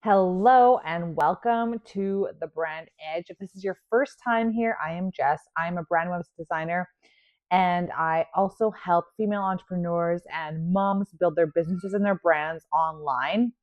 Hello and welcome to the Brand Edge. If this is your first time here, I am Jess. I'm a brand web designer and I also help female entrepreneurs and moms build their businesses and their brands online.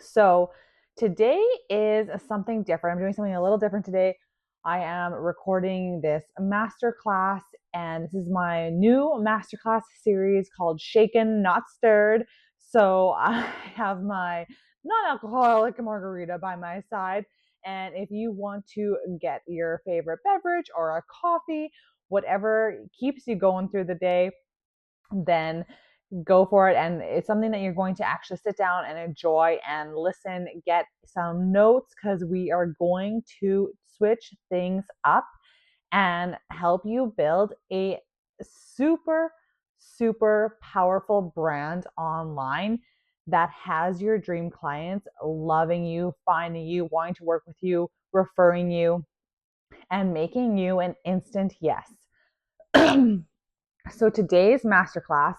So today is something different. I'm doing something a little different today. I am recording this masterclass, and this is my new masterclass series called Shaken Not Stirred. So I have my non-alcoholic margarita by my side. And if you want to get your favorite beverage or a coffee, whatever keeps you going through the day, then go for it. And it's something that you're going to actually sit down and enjoy and listen, get some notes, because we are going to switch things up and help you build a super, super powerful brand online that has your dream clients loving you, finding you, wanting to work with you, referring you, and making you an instant yes. So today's masterclass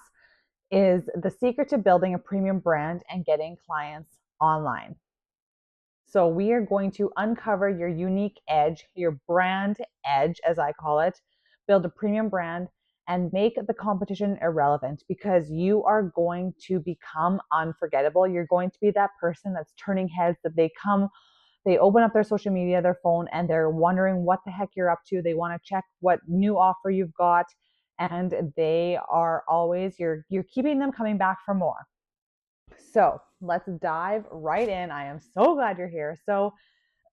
is the secret to building a premium brand and getting clients online. So we are going to uncover your unique edge, your brand edge, as I call it, build a premium brand and make the competition irrelevant, because you are going to become unforgettable. You're going to be that person that's turning heads, that they open up their social media, their phone, and they're wondering what the heck you're up to. They want to check what new offer you've got, and they are always, you're keeping them coming back for more. So let's dive right in. I am so glad you're here. So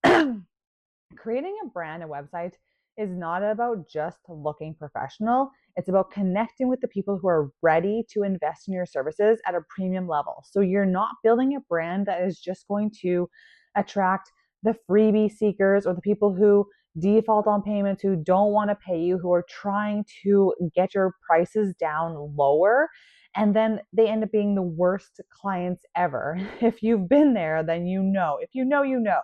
creating a brand and website is not about just looking professional. It's about connecting with the people who are ready to invest in your services at a premium level. So you're not building a brand that is just going to attract the freebie seekers or the people who default on payments, who don't want to pay you, who are trying to get your prices down lower. And then they end up being the worst clients ever. If you've been there, then you know. If you know, you know.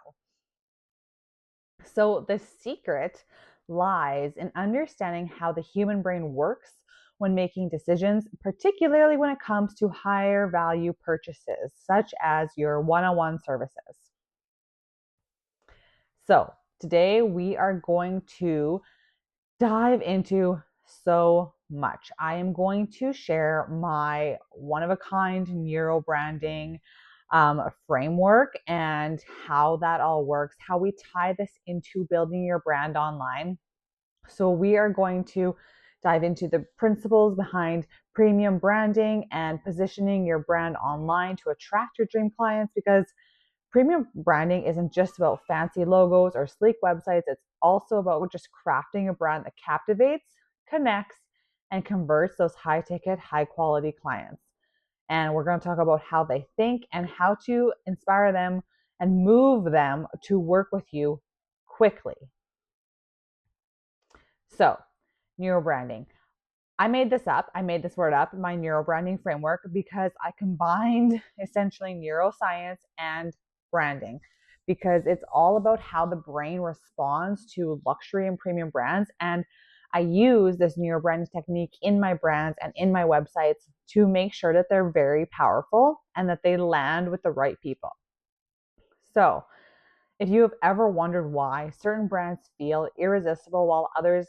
So the secret lies in understanding how the human brain works when making decisions, particularly when it comes to higher value purchases, such as your one-on-one services. So today we are going to dive into so much. I am going to share my one-of-a-kind neuro branding framework and how that all works, how we tie this into building your brand online. So we are going to dive into the principles behind premium branding and positioning your brand online to attract your dream clients, because premium branding isn't just about fancy logos or sleek websites. It's also about just crafting a brand that captivates, connects, and converts those high ticket, high quality clients. And we're going to talk about how they think and how to inspire them and move them to work with you quickly. So, neurobranding. I made this word up, my neurobranding framework, because I combined essentially neuroscience and branding, because it's all about how the brain responds to luxury and premium brands. And I use this neurobranding technique in my brands and in my websites to make sure that they're very powerful and that they land with the right people. So, if you have ever wondered why certain brands feel irresistible while others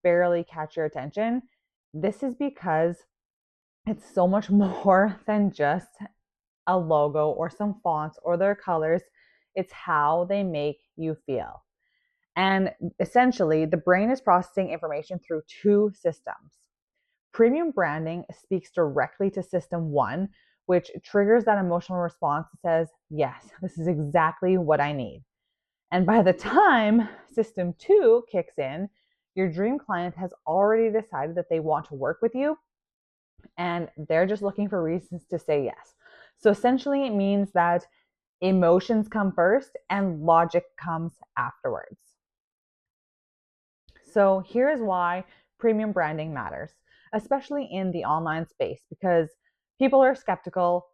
barely catch your attention, this is because it's so much more than just a logo or some fonts or their colors. It's how they make you feel. And essentially, the brain is processing information through two systems. Premium branding speaks directly to system one, which triggers that emotional response that says, yes, this is exactly what I need. And by the time system two kicks in, your dream client has already decided that they want to work with you, and they're just looking for reasons to say yes. So essentially, it means that emotions come first and logic comes afterwards. So here's why premium branding matters, especially in the online space, because people are skeptical.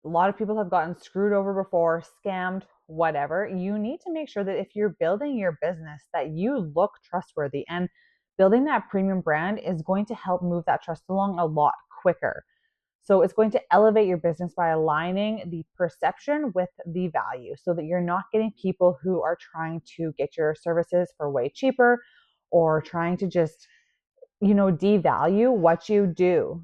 A lot of people have gotten screwed over before, scammed, whatever. You need to make sure that if you're building your business, that you look trustworthy, and building that premium brand is going to help move that trust along a lot quicker. So it's going to elevate your business by aligning the perception with the value so that you're not getting people who are trying to get your services for way cheaper or trying to just, devalue what you do.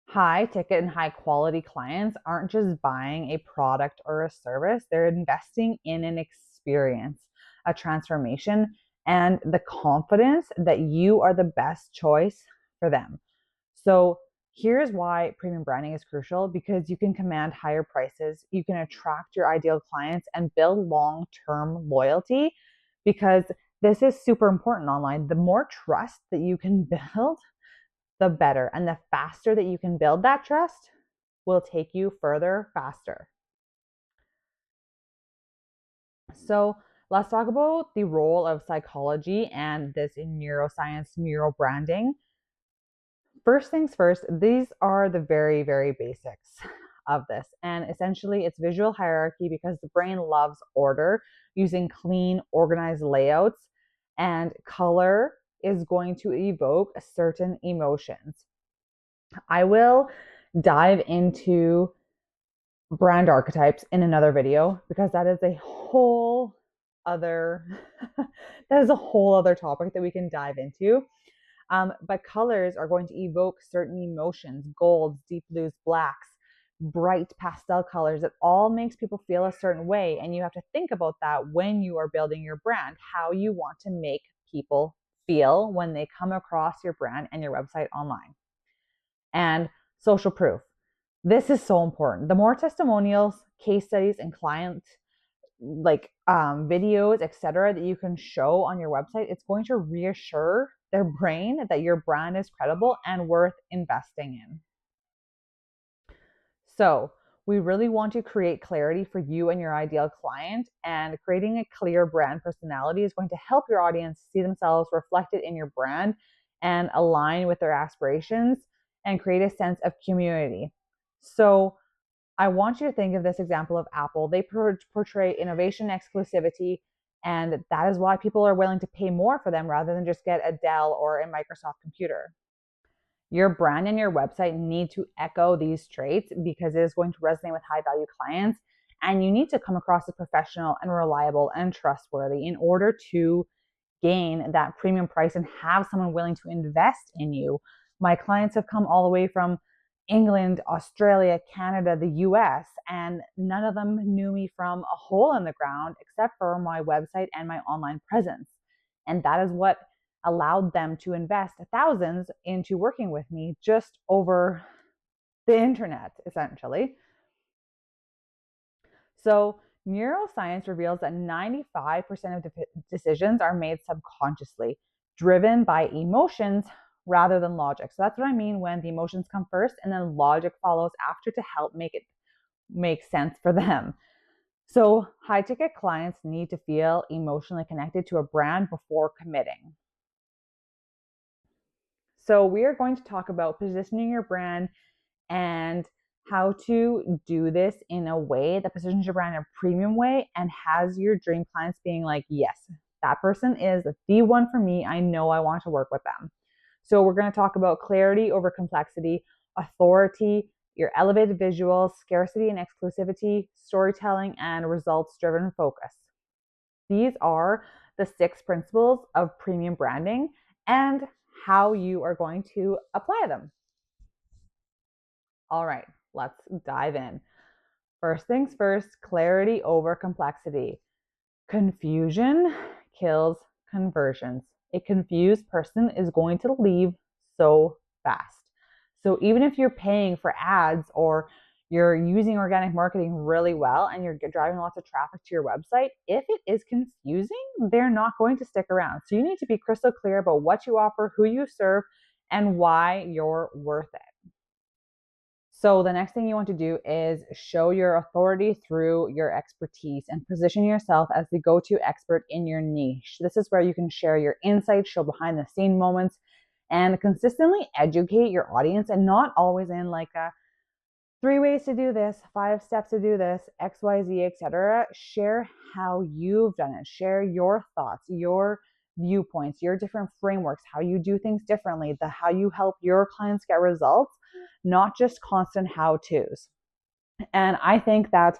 High ticket and high quality clients aren't just buying a product or a service, they're investing in an experience, a transformation, and the confidence that you are the best choice for them. So, here's why premium branding is crucial, because you can command higher prices, you can attract your ideal clients, and build long term loyalty. Because this is super important online. The more trust that you can build, the better. And the faster that you can build that trust will take you further faster. So let's talk about the role of psychology and this in neuroscience, neuro branding. First things first, these are the very, very basics of this. And essentially, it's visual hierarchy because the brain loves order, using clean, organized layouts, and color is going to evoke certain emotions. I will dive into brand archetypes in another video because that is a whole other topic that we can dive into. But colors are going to evoke certain emotions: golds, deep blues, blacks, bright pastel colors. It all makes people feel a certain way, and you have to think about that when you are building your brand, how you want to make people feel when they come across your brand and your website online. And social proof. This is so important. The more testimonials, case studies, and client videos, etc., that you can show on your website, it's going to reassure their brain that your brand is credible and worth investing in. So we really want to create clarity for you and your ideal client, and creating a clear brand personality is going to help your audience see themselves reflected in your brand and align with their aspirations and create a sense of community. So I want you to think of this example of Apple. They portray innovation, exclusivity, and that is why people are willing to pay more for them rather than just get a Dell or a Microsoft computer. Your brand and your website need to echo these traits because it is going to resonate with high value clients. And you need to come across as professional and reliable and trustworthy in order to gain that premium price and have someone willing to invest in you. My clients have come all the way from England, Australia, Canada, the US, and none of them knew me from a hole in the ground except for my website and my online presence. And that is what allowed them to invest thousands into working with me just over the internet, essentially. So, neuroscience reveals that 95% of decisions are made subconsciously, driven by emotions rather than logic. So, that's what I mean when the emotions come first and then logic follows after to help make it make sense for them. So, high ticket clients need to feel emotionally connected to a brand before committing. So, we are going to talk about positioning your brand and how to do this in a way that positions your brand in a premium way and has your dream clients being like, yes, that person is the one for me. I know I want to work with them. So, we're going to talk about clarity over complexity, authority, your elevated visuals, scarcity and exclusivity, storytelling, and results driven focus. These are the 6 principles of premium branding and how you are going to apply them. All right, let's dive in. First things first, clarity over complexity. Confusion kills conversions. A confused person is going to leave so fast. So even if you're paying for ads or you're using organic marketing really well and you're driving lots of traffic to your website, if it is confusing, they're not going to stick around. So you need to be crystal clear about what you offer, who you serve, and why you're worth it. So the next thing you want to do is show your authority through your expertise and position yourself as the go-to expert in your niche. This is where you can share your insights, show behind the scene moments, and consistently educate your audience, and not always in like a 3 ways to do this, 5 steps to do this, XYZ, etc. Share how you've done it. Share your thoughts, your viewpoints, your different frameworks, how you do things differently, how you help your clients get results. not just constant how-tos. And I think that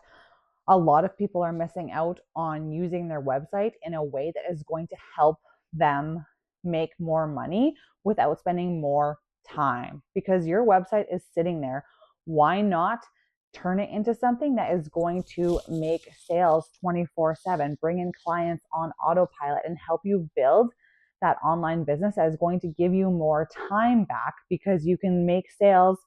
a lot of people are missing out on using their website in a way that is going to help them make more money without spending more time, because your website is sitting there. Why not turn it into something that is going to make sales 24/7, bring in clients on autopilot, and help you build that online business that is going to give you more time back, because you can make sales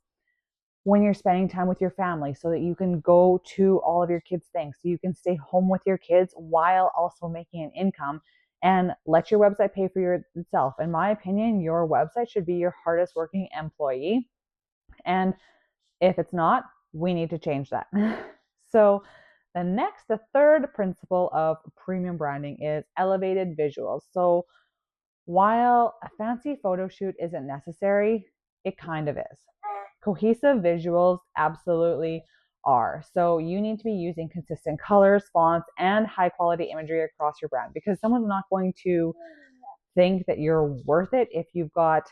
when you're spending time with your family so that you can go to all of your kids' things, so you can stay home with your kids while also making an income, and let your website pay for itself. In my opinion, your website should be your hardest working employee. And if it's not, we need to change that. So the third principle of premium branding is elevated visuals. So while a fancy photo shoot isn't necessary, it kind of is. Cohesive visuals absolutely are. So you need to be using consistent colors, fonts, and high quality imagery across your brand, because someone's not going to think that you're worth it if you've got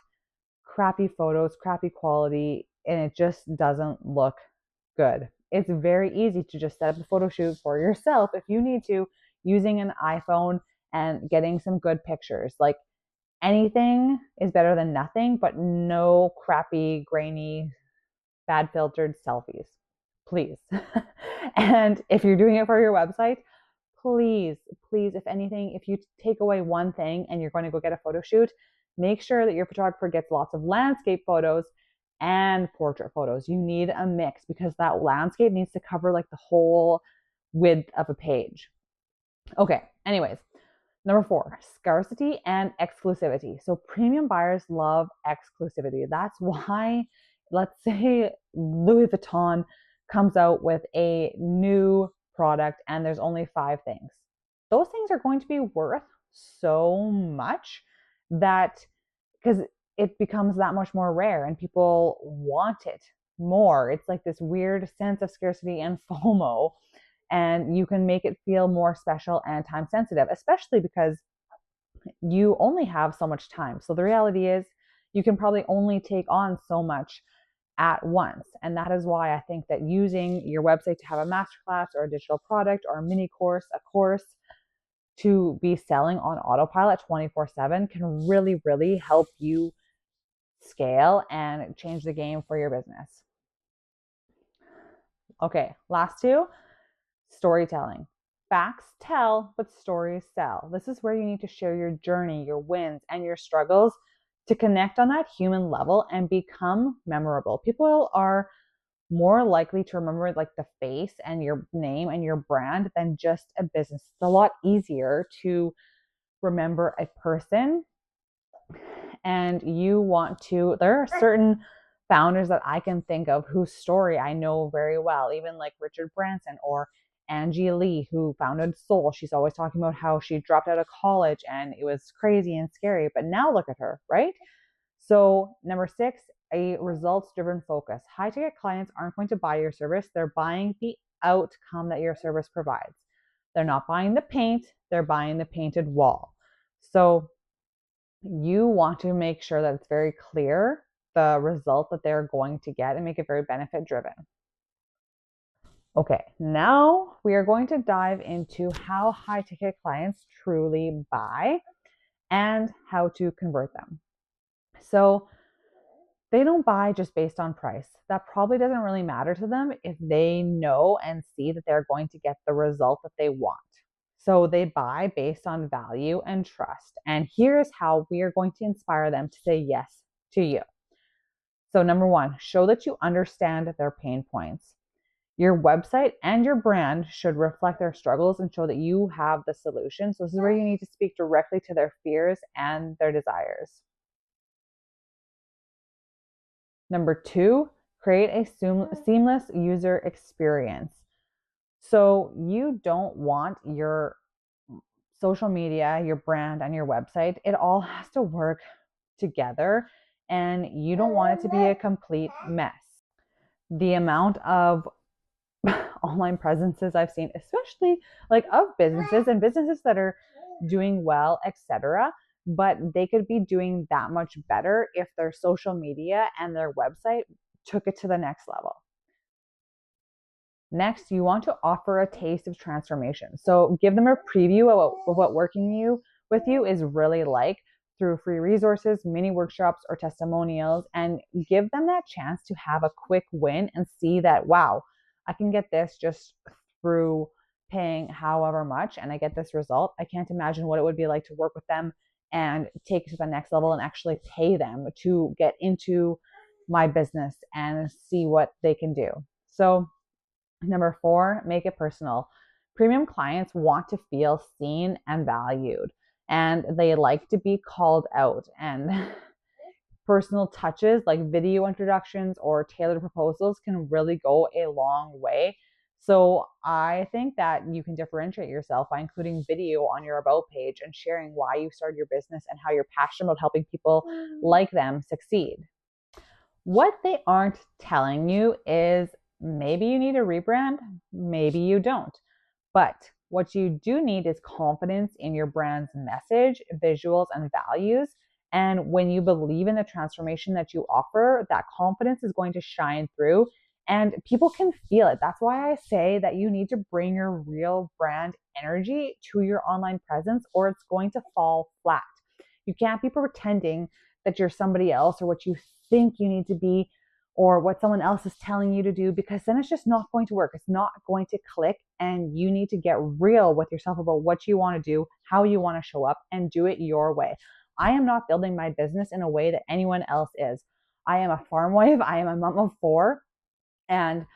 crappy photos, crappy quality, and it just doesn't look good. It's very easy to just set up a photo shoot for yourself if you need to, using an iPhone and getting some good pictures. Like, anything is better than nothing, but no crappy, grainy, bad filtered selfies, please. And if you're doing it for your website, please, please, if anything, if you take away one thing and you're going to go get a photo shoot, make sure that your photographer gets lots of landscape photos and portrait photos. You need a mix, because that landscape needs to cover like the whole width of a page. Okay, anyways, number 4, scarcity and exclusivity. So premium buyers love exclusivity. That's why, let's say Louis Vuitton comes out with a new product and there's only 5 things. Those things are going to be worth so much that, because it becomes that much more rare and people want it more. It's like this weird sense of scarcity and FOMO, and you can make it feel more special and time sensitive, especially because you only have so much time. So the reality is you can probably only take on so much at once. And that is why I think that using your website to have a masterclass or a digital product or a mini course, a course, to be selling on autopilot 24/7 can really, really help you scale and change the game for your business. Okay, last 2, storytelling. Facts tell, but stories sell. This is where you need to share your journey, your wins, and your struggles to connect on that human level and become memorable. People are more likely to remember like the face and your name and your brand than just a business. It's a lot easier to remember a person, and you want to, there are certain founders that I can think of whose story I know very well, even like Richard Branson or Angie Lee, who founded Soul. She's always talking about how she dropped out of college and it was crazy and scary, but now look at her, right? So number 6, a results-driven focus. High-ticket clients aren't going to buy your service. They're buying the outcome that your service provides. They're not buying the paint. They're buying the painted wall. So you want to make sure that it's very clear the result that they're going to get and make it very benefit-driven. Okay, now we are going to dive into how high-ticket clients truly buy and how to convert them. So they don't buy just based on price. That probably doesn't really matter to them if they know and see that they're going to get the result that they want. So they buy based on value and trust. And here's how we are going to inspire them to say yes to you. So number 1, show that you understand their pain points. Your website and your brand should reflect their struggles and show that you have the solution. So this is where you need to speak directly to their fears and their desires. Number 2, create a seamless user experience. So you don't want your social media, your brand, and your website, it all has to work together, and you don't want it to be a complete mess. The amount of online presences I've seen, especially like of businesses and businesses that are doing well, etc., but they could be doing that much better if their social media and their website took it to the next level. Next, you want to offer a taste of transformation. So give them a preview of what working with you is really like through free resources, mini workshops, or testimonials, and give them that chance to have a quick win and see that, wow, I can get this just through paying however much and I get this result. I can't imagine what it would be like to work with them and take it to the next level and actually pay them to get into my business and see what they can do. So number 4, make it personal. Premium clients want to feel seen and valued, and they like to be called out. And personal touches like video introductions or tailored proposals can really go a long way. So I think that you can differentiate yourself by including video on your about page and sharing why you started your business and how you're passionate about helping people like them succeed. What they aren't telling you is maybe you need a rebrand, maybe you don't. But what you do need is confidence in your brand's message, visuals, and values. And when you believe in the transformation that you offer, that confidence is going to shine through and people can feel it. That's why I say that you need to bring your real brand energy to your online presence or it's going to fall flat. You can't be pretending that you're somebody else or what you think you need to be or what someone else is telling you to do, because then it's just not going to work. It's not going to click, and you need to get real with yourself about what you want to do, how you want to show up, and do it your way. I am not building my business in a way that anyone else is. I am a farm wife. I am a mom of 4, and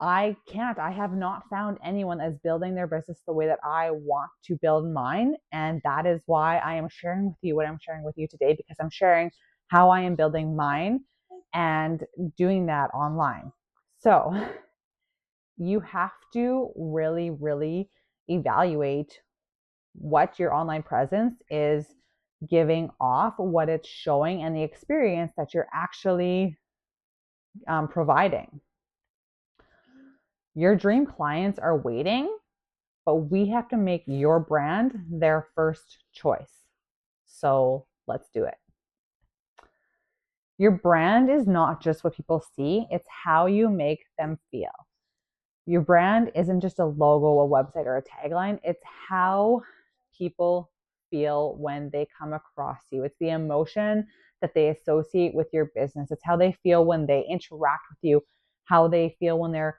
I have not found anyone that's building their business the way that I want to build mine. And that is why I am sharing with you what I'm sharing with you today, because I'm sharing how I am building mine and doing that online. So you have to really, really evaluate what your online presence is giving off, what it's showing, and the experience that you're actually providing. Your dream clients are waiting, but we have to make your brand their first choice. So let's do it. Your brand is not just what people see, it's how you make them feel. Your brand isn't just a logo, a website, or a tagline. It's how people feel when they come across you. It's the emotion that they associate with your business. It's how they feel when they interact with you, how they feel when they're,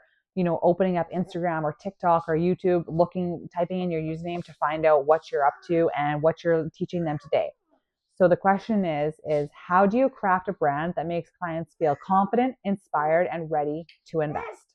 opening up Instagram or TikTok or YouTube, typing in your username to find out what you're up to and what you're teaching them today. So the question is how do you craft a brand that makes clients feel confident, inspired, and ready to invest?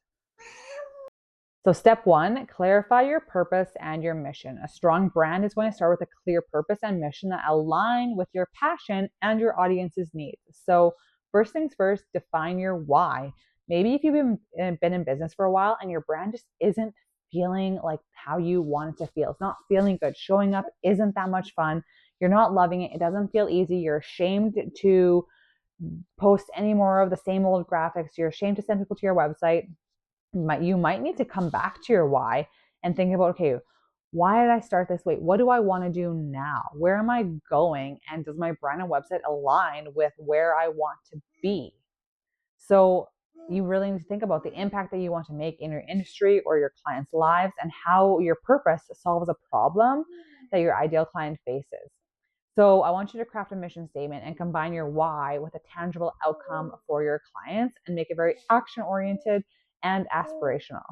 So step 1, clarify your purpose and your mission. A strong brand is going to start with a clear purpose and mission that align with your passion and your audience's needs. So first things first, define your why. Maybe if you've been in business for a while and your brand just isn't feeling like how you want it to feel. It's not feeling good. Showing up isn't that much fun. You're not loving it. It doesn't feel easy. You're ashamed to post any more of the same old graphics. You're ashamed to send people to your website. You might need to come back to your why and think about, okay, why did I start this? Wait, what do I want to do now? Where am I going? And does my brand and website align with where I want to be? So you really need to think about the impact that you want to make in your industry or your clients' lives and how your purpose solves a problem that your ideal client faces. So I want you to craft a mission statement and combine your why with a tangible outcome for your clients and make it very action-oriented and aspirational.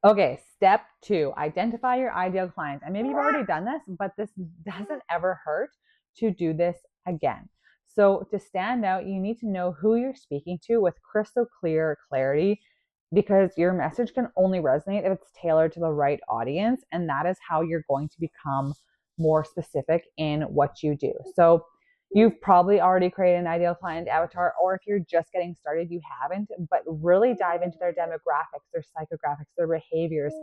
Okay, step 2, identify your ideal clients. And maybe you've already done this, but this doesn't ever hurt to do this again. So to stand out, you need to know who you're speaking to with crystal clear clarity, because your message can only resonate if it's tailored to the right audience. And that is how you're going to become more specific in what you do. So you've probably already created an ideal client avatar, or if you're just getting started, you haven't, but really dive into their demographics, their psychographics, their behaviors.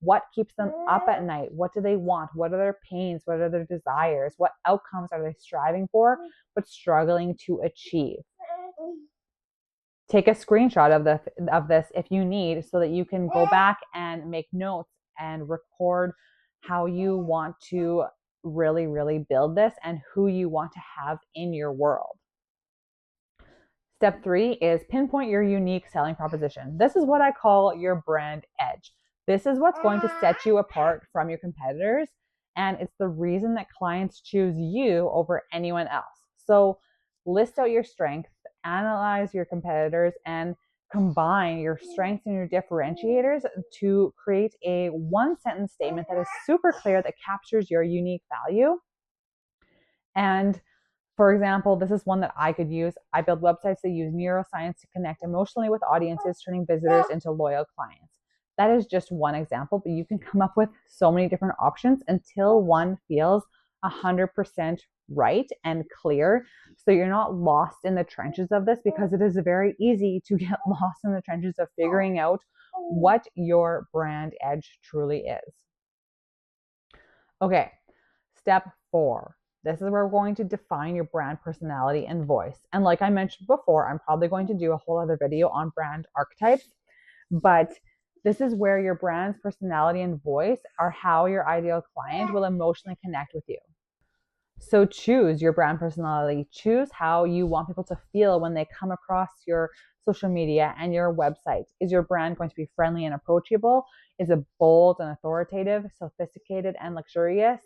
What keeps them up at night? What do they want? What are their pains? What are their desires? What outcomes are they striving for, but struggling to achieve? Take a screenshot of this if you need, so that you can go back and make notes and record how you want to really, really build this and who you want to have in your world. Step 3 is pinpoint your unique selling proposition. This is what I call your brand edge. This is what's going to set you apart from your competitors, and it's the reason that clients choose you over anyone else. So list out your strengths, analyze your competitors, and combine your strengths and your differentiators to create a one-sentence statement that is super clear, that captures your unique value. And for example, this is one that I could use. I build websites that use neuroscience to connect emotionally with audiences, turning visitors into loyal clients. That is just one example, but you can come up with so many different options until one feels 100% right and clear. So you're not lost in the trenches of this, because it is very easy to get lost in the trenches of figuring out what your brand edge truly is. Okay, step 4. This is where we're going to define your brand personality and voice. And like I mentioned before, I'm probably going to do a whole other video on brand archetypes, but this is where your brand's personality and voice are how your ideal client will emotionally connect with you. So choose your brand personality. Choose how you want people to feel when they come across your social media and your website. Is your brand going to be friendly and approachable? Is it bold and authoritative, sophisticated and luxurious?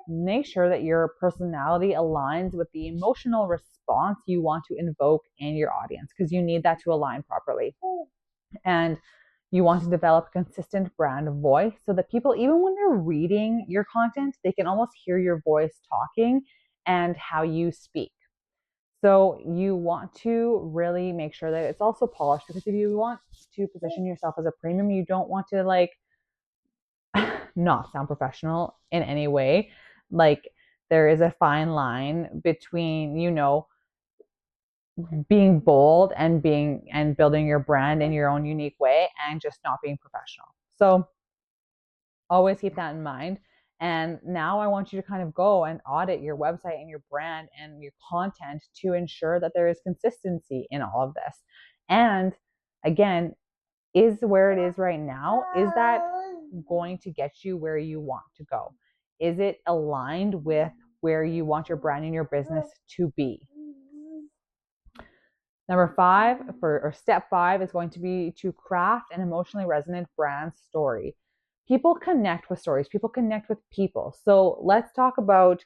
Make sure that your personality aligns with the emotional response you want to invoke in your audience, because you need that to align properly. And you want to develop a consistent brand voice so that people, even when they're reading your content, they can almost hear your voice talking and how you speak. So you want to really make sure that it's also polished, because if you want to position yourself as a premium, you don't want to like not sound professional in any way. Like, there is a fine line between, being bold and building your brand in your own unique way and just not being professional. So always keep that in mind. And now I want you to kind of go and audit your website and your brand and your content to ensure that there is consistency in all of this. And again, is where it is right now, is that going to get you where you want to go? Is it aligned with where you want your brand and your business to be? Number 5, step 5 is going to be to craft an emotionally resonant brand story. People connect with stories. People connect with people. So let's talk about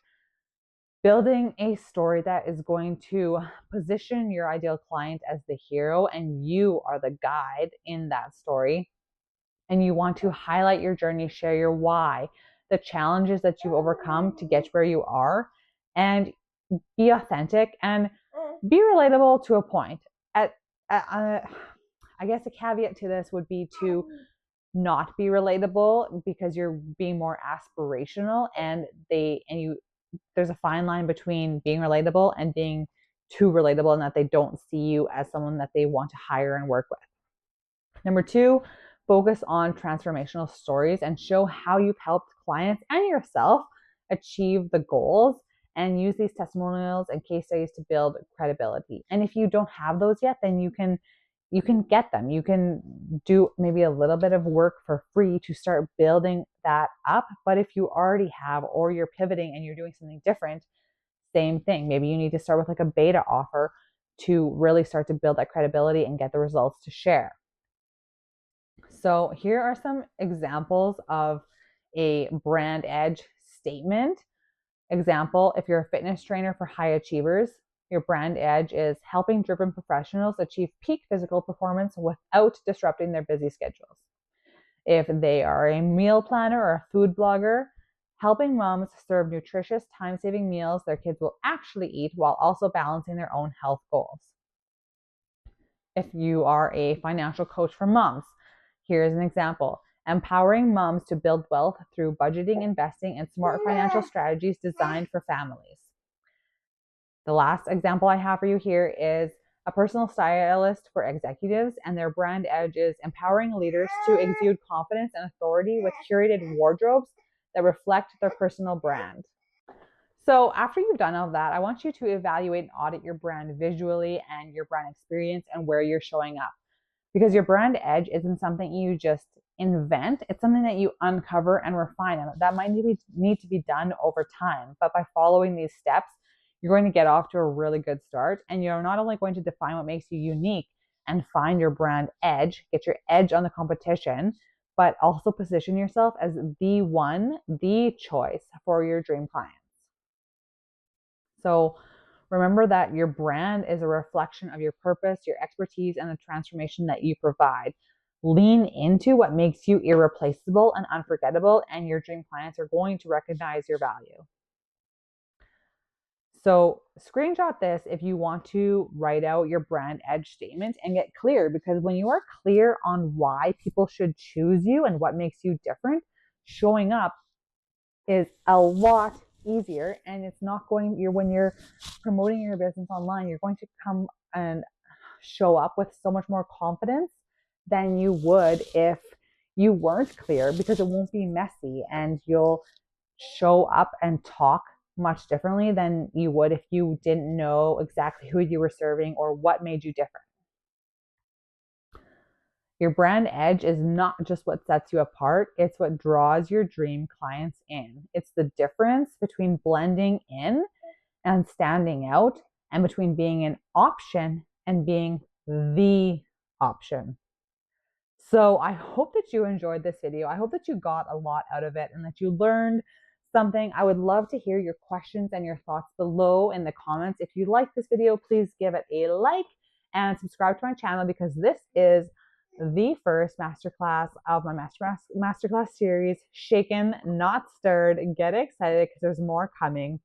building a story that is going to position your ideal client as the hero, and you are the guide in that story. And you want to highlight your journey, share your why, the challenges that you've overcome to get where you are, and be authentic and be relatable to a point. I guess a caveat to this would be to not be relatable, because you're being more aspirational, and there's a fine line between being relatable and being too relatable, and that they don't see you as someone that they want to hire and work with. Number 2, focus on transformational stories and show how you've helped clients and yourself achieve the goals, and use these testimonials and case studies to build credibility. And if you don't have those yet, then you can get them. You can do maybe a little bit of work for free to start building that up. But if you already have, or you're pivoting and you're doing something different, same thing. Maybe you need to start with like a beta offer to really start to build that credibility and get the results to share. So here are some examples of a brand edge statement. Example, if you're a fitness trainer for high achievers, your brand edge is helping driven professionals achieve peak physical performance without disrupting their busy schedules. If they are a meal planner or a food blogger, helping moms serve nutritious, time-saving meals their kids will actually eat while also balancing their own health goals. If you are a financial coach for moms, here's an example. Empowering moms to build wealth through budgeting, investing, and smart financial strategies designed for families. The last example I have for you here is a personal stylist for executives, and their brand edge is empowering leaders to exude confidence and authority with curated wardrobes that reflect their personal brand. So after you've done all that, I want you to evaluate and audit your brand visually and your brand experience and where you're showing up. Because your brand edge isn't something you just invent. It's something that you uncover and refine. And that might need to be done over time. But by following these steps, you're going to get off to a really good start. And you're not only going to define what makes you unique and find your brand edge, get your edge on the competition, but also position yourself as the one, the choice for your dream clients. So remember that your brand is a reflection of your purpose, your expertise, and the transformation that you provide. Lean into what makes you irreplaceable and unforgettable, and your dream clients are going to recognize your value. So screenshot this if you want to write out your brand edge statement and get clear, because when you are clear on why people should choose you and what makes you different, showing up is a lot easier. And it's not going, when you're promoting your business online, you're going to come and show up with so much more confidence than you would if you weren't clear, because it won't be messy and you'll show up and talk much differently than you would if you didn't know exactly who you were serving or what made you different. Your brand edge is not just what sets you apart, it's what draws your dream clients in. It's the difference between blending in and standing out, and between being an option and being the option. So I hope that you enjoyed this video. I hope that you got a lot out of it and that you learned something. I would love to hear your questions and your thoughts below in the comments. If you like this video, please give it a like and subscribe to my channel, because this is the first masterclass of my masterclass series, Shaken, Not Stirred. Get excited because there's more coming,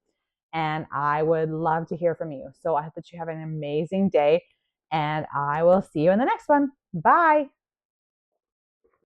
and I would love to hear from you. So I hope that you have an amazing day, and I will see you in the next one. Bye.